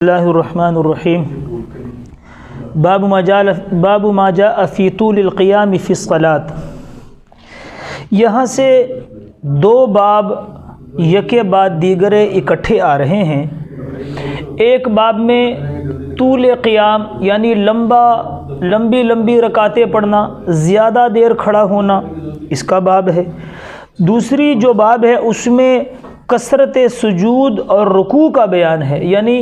اللہ الرحمن الرحیم باب ما جاء فی طول القیام فی الصلاۃ۔ یہاں سے دو باب یکے بعد دیگرے اکٹھے آ رہے ہیں۔ ایک باب میں طول قیام یعنی لمبی رکعتیں پڑھنا، زیادہ دیر کھڑا ہونا، اس کا باب ہے۔ دوسری جو باب ہے اس میں کثرت سجود اور رکوع کا بیان ہے، یعنی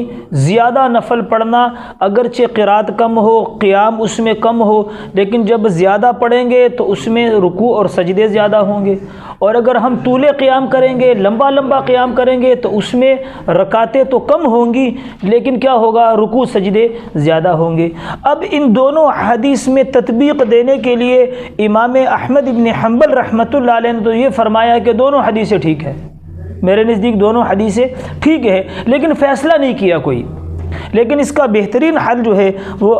زیادہ نفل پڑھنا، اگرچہ قرات کم ہو، قیام اس میں کم ہو، لیکن جب زیادہ پڑھیں گے تو اس میں رکوع اور سجدے زیادہ ہوں گے، اور اگر ہم طول قیام کریں گے، لمبا قیام کریں گے تو اس میں رکعتیں تو کم ہوں گی لیکن کیا ہوگا، رکوع سجدے زیادہ ہوں گے۔ اب ان دونوں حدیث میں تطبیق دینے کے لیے امام احمد بن حنبل رحمۃ اللہ علیہ نے تو یہ فرمایا کہ دونوں حدیثیں ٹھیک ہیں، میرے نزدیک دونوں حدیثیں ٹھیک ہے، لیکن فیصلہ نہیں کیا کوئی۔ لیکن اس کا بہترین حل جو ہے وہ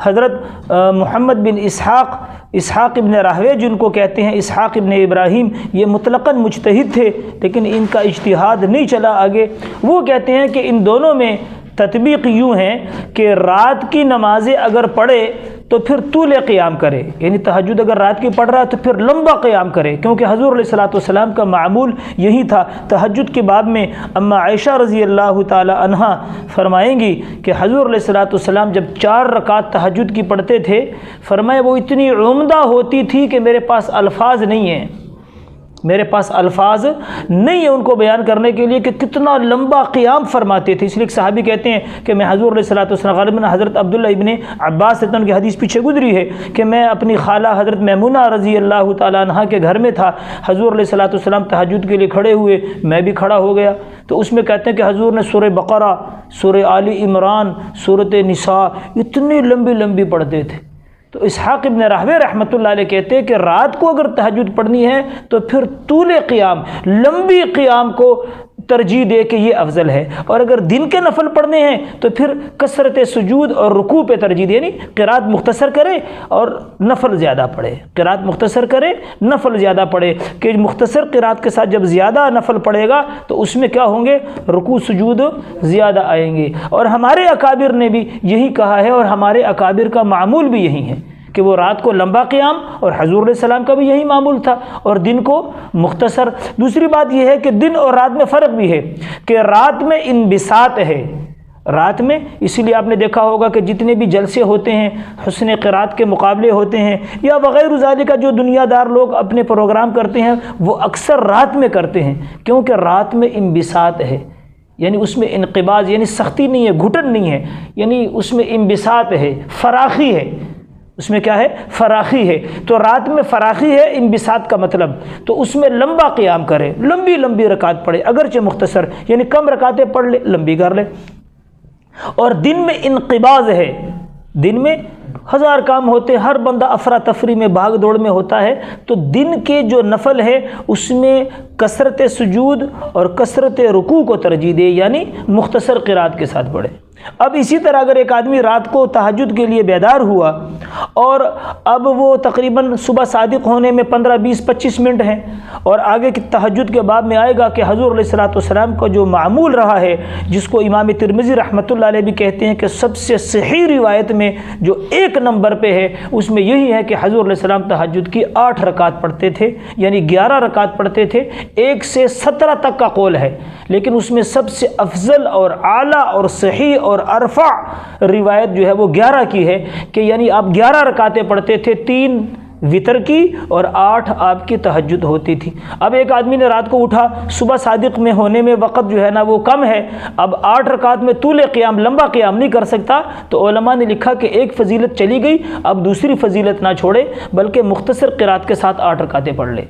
حضرت محمد بن اسحاق ابن راہوے جن کو کہتے ہیں، اسحاق ابن ابراہیم، یہ مطلقاً مجتہد تھے لیکن ان کا اجتہاد نہیں چلا آگے۔ وہ کہتے ہیں کہ ان دونوں میں تطبیق یوں ہے کہ رات کی نمازیں اگر پڑھے تو پھر طول قیام کرے، یعنی تہجد اگر رات کی پڑھ رہا ہے تو پھر لمبا قیام کرے، کیونکہ حضور علیہ الصلوۃ والسلام کا معمول یہی تھا۔ تہجد کے باب میں اما عائشہ رضی اللہ تعالی عنہا فرمائیں گی کہ حضور علیہ الصلوۃ والسلام جب 4 رکعت تہجد کی پڑھتے تھے، فرمایا وہ اتنی عمدہ ہوتی تھی کہ میرے پاس الفاظ نہیں ہیں ان کو بیان کرنے کے لیے کہ کتنا لمبا قیام فرماتے تھے۔ اس لیے صحابی کہتے ہیں کہ میں حضور علیہ الصلوۃ والسلام، غالباً حضرت عبداللہ ابن عباس سے ان کی حدیث پیچھے گزری ہے کہ میں اپنی خالہ حضرت میمونہ رضی اللہ تعالیٰ عنہا کے گھر میں تھا، حضور علیہ الصلوۃ والسلام تہجد کے لیے کھڑے ہوئے، میں بھی کھڑا ہو گیا، تو اس میں کہتے ہیں کہ حضور نے سورہ بقرہ، سورہ آل عمران، سورۃ نساء اتنی لمبی پڑھتے تھے۔ تو اسحاق ابن راہوے رحمۃ اللہ علیہ کہتے ہیں کہ رات کو اگر تہجد پڑھنی ہے تو پھر طول قیام، لمبی قیام کو ترجیح دے کہ یہ افضل ہے، اور اگر دن کے نفل پڑھنے ہیں تو پھر کثرت سجود اور رکوع پہ ترجیح دے، یعنی قرات مختصر کرے اور نفل زیادہ پڑھے، قرات مختصر کرے نفل زیادہ پڑھے، کہ مختصر قرات کے ساتھ جب زیادہ نفل پڑھے گا تو اس میں کیا ہوں گے، رکوع سجود زیادہ آئیں گے۔ اور ہمارے اکابر نے بھی یہی کہا ہے، اور ہمارے اکابر کا معمول بھی یہی ہے کہ وہ رات کو لمبا قیام، اور حضور علیہ السلام کا بھی یہی معمول تھا، اور دن کو مختصر۔ دوسری بات یہ ہے کہ دن اور رات میں فرق بھی ہے کہ رات میں انبساط ہے، رات میں اسی لیے آپ نے دیکھا ہوگا کہ جتنے بھی جلسے ہوتے ہیں، حسن قرات کے مقابلے ہوتے ہیں یا وغیرہ ذالک کا جو دنیا دار لوگ اپنے پروگرام کرتے ہیں وہ اکثر رات میں کرتے ہیں، کیونکہ رات میں انبساط ہے، یعنی اس میں انقباض، یعنی سختی نہیں ہے، گھٹن نہیں ہے، یعنی اس میں انبساط ہے، فراخی ہے، اس میں کیا ہے، فراخی ہے۔ تو رات میں فراخی ہے، انبساط کا مطلب، تو اس میں لمبا قیام کرے، لمبی رکعت پڑھے، اگرچہ مختصر، یعنی کم رکعتیں پڑھ لے، لمبی کر لے۔ اور دن میں انقباض ہے، دن میں 1000 کام ہوتے، ہر بندہ افراتفری میں، بھاگ دوڑ میں ہوتا ہے، تو دن کے جو نفل ہے اس میں کثرت سجود اور کثرت رکوع کو ترجیح دے، یعنی مختصر قرات کے ساتھ پڑھے۔ اب اسی طرح اگر ایک آدمی رات کو تہجد کے لیے بیدار ہوا اور اب وہ تقریباً صبح صادق ہونے میں 15 20 25 منٹ ہیں، اور آگے کی تہجد کے باب میں آئے گا کہ حضور علیہ الصلوۃ والسلام کا جو معمول رہا ہے، جس کو امام ترمذی رحمۃ اللہ علیہ بھی کہتے ہیں کہ سب سے صحیح روایت میں جو 1 نمبر پہ ہے، اس میں یہی ہے کہ حضور علیہ السلام تہجد کی 8 رکعت پڑھتے تھے، یعنی 11 رکعت پڑھتے تھے۔ 1 سے 17 تک کا قول ہے، لیکن اس میں سب سے افضل اور اعلیٰ اور صحیح اور ارفع روایت جو ہے وہ 11 کی ہے، کہ یعنی آپ 11 رکعتیں پڑھتے تھے، 3 وتر کی اور 8 آپ کی تہجد ہوتی تھی۔ اب ایک آدمی نے رات کو اٹھا، صبح صادق میں ہونے میں وقت جو ہے نا وہ کم ہے، اب 8 رکعت میں طول قیام، لمبا قیام نہیں کر سکتا، تو علماء نے لکھا کہ ایک فضیلت چلی گئی، اب دوسری فضیلت نہ چھوڑے بلکہ مختصر قرات کے ساتھ 8 رکعتیں پڑھ لے،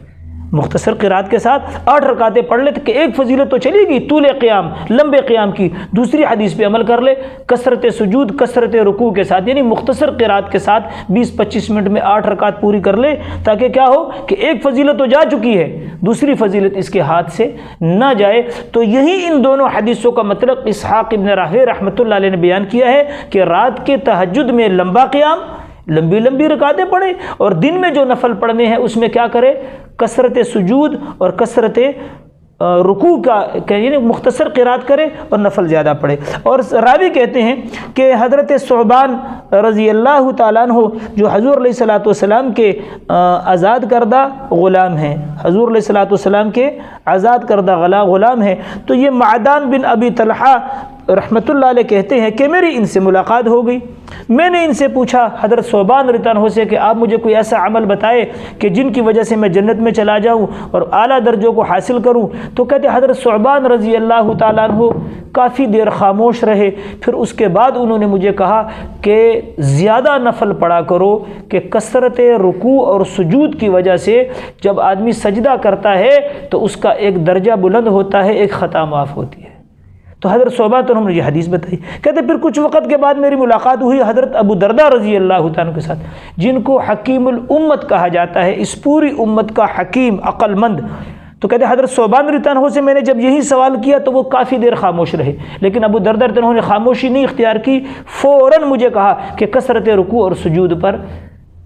مختصر قرات کے ساتھ 8 رکعتیں پڑھ لے، کہ ایک فضیلت تو چلی گئی طول قیام، لمبے قیام کی، دوسری حدیث پہ عمل کر لے، کثرت سجود کثرت رکوع کے ساتھ، یعنی مختصر قرات کے ساتھ 20-25 منٹ میں 8 رکعت پوری کر لے، تاکہ کیا ہو کہ ایک فضیلت تو جا چکی ہے، دوسری فضیلت اس کے ہاتھ سے نہ جائے۔ تو یہی ان دونوں حدیثوں کا مطلب اسحاق ابن راہوے رحمۃ اللہ علیہ نے بیان کیا ہے کہ رات کے تہجد میں لمبا قیام، لمبی رکعتیں پڑھے، اور دن میں جو نفل پڑھنے ہیں اس میں کیا کرے، کثرت سجود اور کثرت رکوع کا یعنی مختصر قرات کرے اور نفل زیادہ پڑھے۔ اور راوی کہتے ہیں کہ حضرت ثعبان رضی اللہ تعالیٰ عنہ جو حضور علیہ الصلوۃ والسلام کے آزاد کردہ غلام ہیں، حضور علیہ الصلوۃ والسلام کے آزاد کردہ غلام ہیں، تو یہ معدان بن ابی طلحہ رحمۃ اللہ علیہ کہتے ہیں کہ میری ان سے ملاقات ہو گئی، میں نے ان سے پوچھا حضرت ثعبان رضی اللہ عنہ سے کہ آپ مجھے کوئی ایسا عمل بتائے کہ جن کی وجہ سے میں جنت میں چلا جاؤں اور اعلیٰ درجوں کو حاصل کروں۔ تو کہتے حضرت ثعبان رضی اللہ تعالیٰ عنہ کافی دیر خاموش رہے، پھر اس کے بعد انہوں نے مجھے کہا کہ زیادہ نفل پڑھا کرو، کہ کثرت رکوع اور سجود کی وجہ سے جب آدمی سجدہ کرتا ہے تو اس کا ایک درجہ بلند ہوتا ہے، ایک خطا معاف ہوتی ہے۔ تو حضرت ثعبان تو ہم نے یہ حدیث بتائی۔ کہتے پھر کچھ وقت کے بعد میری ملاقات ہوئی حضرت ابو درداء رضی اللہ تعالیٰ کے ساتھ، جن کو حکیم الامت کہا جاتا ہے، اس پوری امت کا حکیم، عقل مند۔ تو کہتے حضرت ثعبان رضی اللہ عنہ سے میں نے جب یہی سوال کیا تو وہ کافی دیر خاموش رہے، لیکن ابو درداء رضی اللہ عنہ نے خاموشی نہیں اختیار کی، فوراً مجھے کہا کہ کثرت رکوع اور سجود پر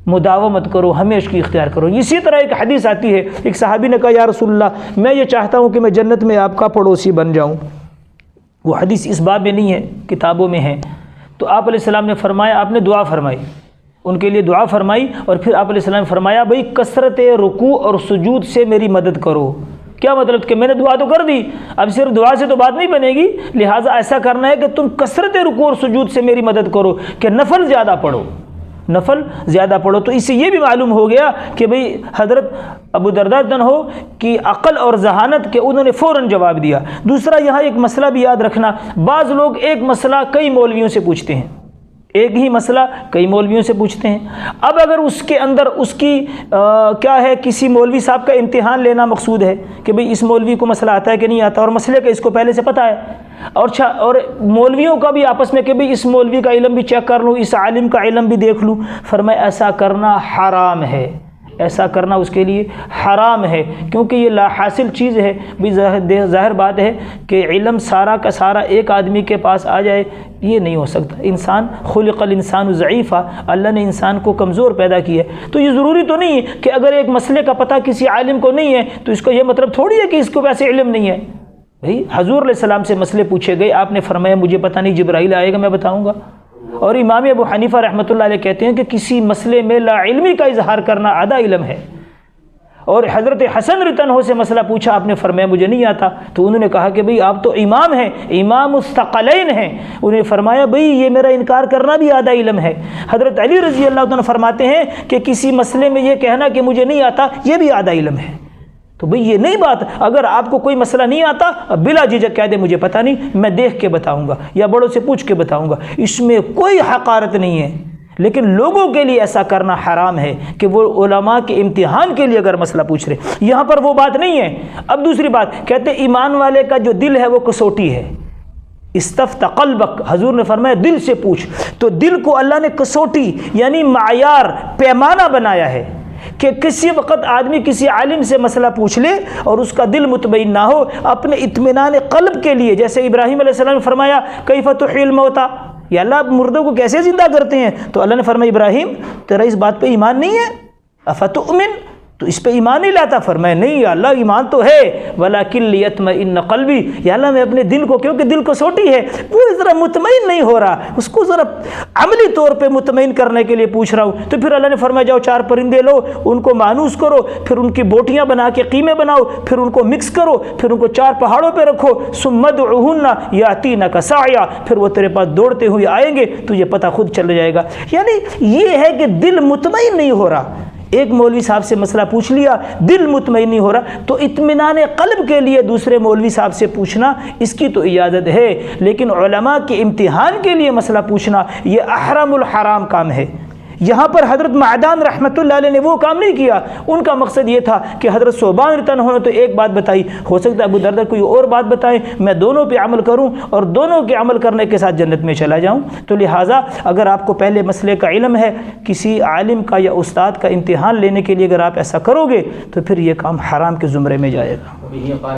مداومت کرو، ہمیشہ کی اختیار کرو۔ اسی طرح ایک حدیث آتی ہے، ایک صحابی نے کہا یا رسول اللہ میں یہ چاہتا ہوں کہ میں جنت میں آپ کا پڑوسی بن جاؤں۔ وہ حدیث اس باب میں نہیں ہے، کتابوں میں ہے۔ تو آپ علیہ السلام نے فرمایا، آپ نے دعا فرمائی، ان کے لیے دعا فرمائی، اور پھر آپ علیہ السلام نے فرمایا بھئی کثرت رکوع اور سجود سے میری مدد کرو۔ کیا مطلب کہ میں نے دعا تو کر دی، اب صرف دعا سے تو بات نہیں بنے گی، لہٰذا ایسا کرنا ہے کہ تم کثرت رکوع اور سجود سے میری مدد کرو، کہ نفل زیادہ پڑھو، نفل زیادہ پڑھو۔ تو اس سے یہ بھی معلوم ہو گیا کہ بھئی حضرت ابو درداء ہو کی عقل اور ذہانت کے انہوں نے فوراً جواب دیا۔ دوسرا یہاں ایک مسئلہ بھی یاد رکھنا، بعض لوگ ایک مسئلہ کئی مولویوں سے پوچھتے ہیں، ایک ہی مسئلہ کئی مولویوں سے پوچھتے ہیں۔ اب اگر اس کے اندر اس کی کیا ہے، کسی مولوی صاحب کا امتحان لینا مقصود ہے کہ بھئی اس مولوی کو مسئلہ آتا ہے کہ نہیں آتا، اور مسئلے کا اس کو پہلے سے پتہ ہے، اور مولویوں کا بھی آپس میں کہ بھئی اس مولوی کا علم بھی چیک کر لوں، اس عالم کا علم بھی دیکھ لوں، فرمایا ایسا کرنا حرام ہے، ایسا کرنا اس کے لیے حرام ہے، کیونکہ یہ لا حاصل چیز ہے۔ بھی ظاہر بات ہے کہ علم سارا کا سارا ایک آدمی کے پاس آ جائے، یہ نہیں ہو سکتا۔ انسان خلق الانسان ضعیفا، اللہ نے انسان کو کمزور پیدا کیا ہے۔ تو یہ ضروری تو نہیں ہے کہ اگر ایک مسئلے کا پتہ کسی عالم کو نہیں ہے تو اس کا یہ مطلب تھوڑی ہے کہ اس کو ویسے علم نہیں ہے۔ بھئی حضور علیہ السلام سے مسئلے پوچھے گئے، آپ نے فرمایا مجھے پتہ نہیں، جبرائیل آئے گا میں بتاؤں گا۔ اور امام ابو حنیفہ رحمۃ اللہ علیہ کہتے ہیں کہ کسی مسئلے میں لا علمی کا اظہار کرنا آدھا علم ہے۔ اور حضرت حسن رضی اللہ عنہ سے مسئلہ پوچھا، آپ نے فرمایا مجھے نہیں آتا، تو انہوں نے کہا کہ بھئی آپ تو امام ہیں، امام الثقلین ہیں، انہوں نے فرمایا بھئی یہ میرا انکار کرنا بھی آدھا علم ہے۔ حضرت علی رضی اللہ عنہ فرماتے ہیں کہ کسی مسئلے میں یہ کہنا کہ مجھے نہیں آتا، یہ بھی آدھا علم ہے۔ تو بھئی یہ نہیں بات، اگر آپ کو کوئی مسئلہ نہیں آتا بلا جھجک کہہ دے مجھے پتہ نہیں، میں دیکھ کے بتاؤں گا یا بڑوں سے پوچھ کے بتاؤں گا، اس میں کوئی حقارت نہیں ہے۔ لیکن لوگوں کے لیے ایسا کرنا حرام ہے کہ وہ علماء کے امتحان کے لیے اگر مسئلہ پوچھ رہے، یہاں پر وہ بات نہیں ہے۔ اب دوسری بات کہتے ایمان والے کا جو دل ہے وہ کسوٹی ہے، استفت قلبک، حضور نے فرمایا دل سے پوچھ۔ تو دل کو اللہ نے کسوٹی یعنی معیار، پیمانہ بنایا ہے کہ کسی وقت آدمی کسی عالم سے مسئلہ پوچھ لے اور اس کا دل مطمئن نہ ہو، اپنے اطمینان قلب کے لیے، جیسے ابراہیم علیہ السلام نے فرمایا کیف تحیی الموتى، یا اللہ آپ مردوں کو کیسے زندہ کرتے ہیں؟ تو اللہ نے فرمایا ابراہیم تیرا اس بات پہ ایمان نہیں ہے، افتؤمن، تو اس پہ ایمان نہیں لاتا؟ فرمایا نہیں یا اللہ ایمان تو ہے، ولیکن لیطمئن قلبی، یا اللہ میں اپنے دل کو، کیونکہ دل کو سوٹی ہے، وہ ذرا مطمئن نہیں ہو رہا، اس کو ذرا عملی طور پہ مطمئن کرنے کے لیے پوچھ رہا ہوں۔ تو پھر اللہ نے فرمایا جاؤ 4 پرندے لو، ان کو مانوس کرو، پھر ان کی بوٹیاں بنا کے قیمے بناؤ، پھر ان کو مکس کرو، پھر ان کو 4 پہاڑوں پہ رکھو، ثم ادعوہن یاتینک سعیا، پھر وہ تیرے پاس دوڑتے ہوئے آئیں گے، تجھے پتہ خود چل جائے گا۔ یعنی یہ ہے کہ دل مطمئن نہیں ہو رہا۔ ایک مولوی صاحب سے مسئلہ پوچھ لیا، دل مطمئن نہیں ہو رہا، تو اطمینان قلب کے لیے دوسرے مولوی صاحب سے پوچھنا اس کی تو اجازت ہے، لیکن علماء کے امتحان کے لیے مسئلہ پوچھنا یہ احرام الحرام کام ہے۔ یہاں پر حضرت معدان رحمۃ اللہ علیہ نے وہ کام نہیں کیا، ان کا مقصد یہ تھا کہ حضرت ثعبان رضی اللہ عنہ نے تو ایک بات بتائی، ہو سکتا ہے ابو درداء کوئی اور بات بتائیں، میں دونوں پہ عمل کروں اور دونوں کے عمل کرنے کے ساتھ جنت میں چلا جاؤں۔ تو لہٰذا اگر آپ کو پہلے مسئلے کا علم ہے، کسی عالم کا یا استاد کا امتحان لینے کے لیے اگر آپ ایسا کرو گے تو پھر یہ کام حرام کے زمرے میں جائے گا۔